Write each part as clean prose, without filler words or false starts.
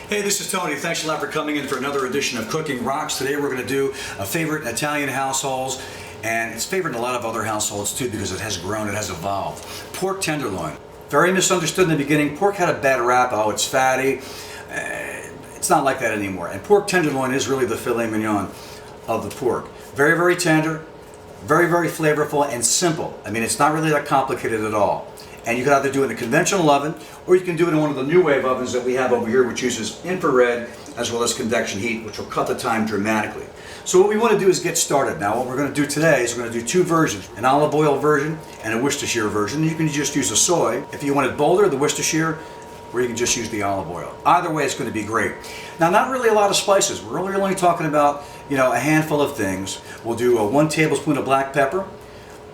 Hey, this is Tony. Thanks a lot for coming in for another edition of Cooking Rocks. Today we're going to do a favorite in Italian households, and it's favorite in a lot of other households too because it has grown, it has evolved. Pork tenderloin. Very misunderstood in the beginning. Pork had a bad rap. Oh, it's fatty. It's not like that anymore. And pork tenderloin is really the filet mignon of the pork. Very, very tender, very, very flavorful and simple. I mean, it's not really that complicated at all. And you can either do it in a conventional oven, or you can do it in one of the new wave ovens that we have over here, which uses infrared as well as convection heat, which will cut the time dramatically. So what we want to do is get started. Now what we're going to do today is we're going to do two versions, an olive oil version and a Worcestershire version. You can just use the soy. If you want it bolder, the Worcestershire, or you can just use the olive oil. Either way, it's going to be great. Now, not really a lot of spices. We're really only talking about, a handful of things. We'll do 1 tablespoon of black pepper,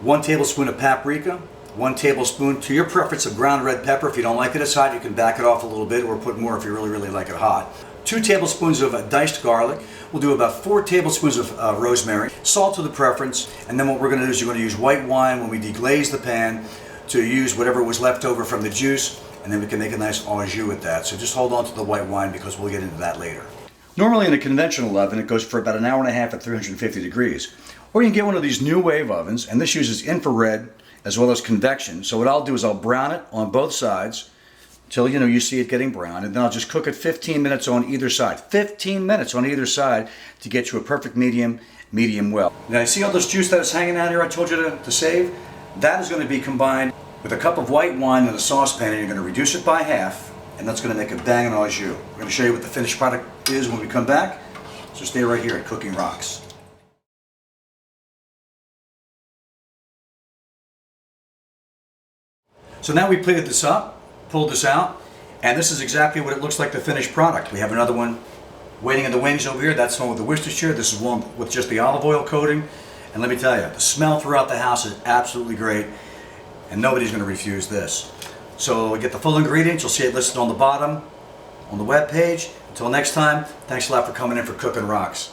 1 tablespoon of paprika, 1 tablespoon, to your preference, of ground red pepper. If you don't like it as hot, you can back it off a little bit or put more if you really, really like it hot. 2 tablespoons of diced garlic. We'll do about 4 tablespoons of rosemary. Salt to the preference. And then what we're going to do is you're going to use white wine when we deglaze the pan to use whatever was left over from the juice. And then we can make a nice au jus with that. So just hold on to the white wine because we'll get into that later. Normally in a conventional oven, it goes for about an hour and a half at 350 degrees. Or you can get one of these new wave ovens, and this uses infrared as well as convection. So what I'll do is I'll brown it on both sides until you see it getting brown, and then I'll just cook it 15 minutes on either side. 15 minutes on either side to get you a perfect medium well. Now you see all this juice that is hanging out here I told you to save? That is going to be combined with a cup of white wine in a saucepan, and you're going to reduce it by half, and that's going to make a banging au jus. We're going to show you what the finished product is when we come back, so stay right here at Cooking Rocks. So now we plated this up, pulled this out, and this is exactly what it looks like, the finished product. We have another one waiting in the wings over here. That's one with the Worcestershire. This is one with just the olive oil coating. And let me tell you, the smell throughout the house is absolutely great, and nobody's going to refuse this. So get the full ingredients. You'll see it listed on the bottom on the web page. Until next time, thanks a lot for coming in for Cooking Rocks.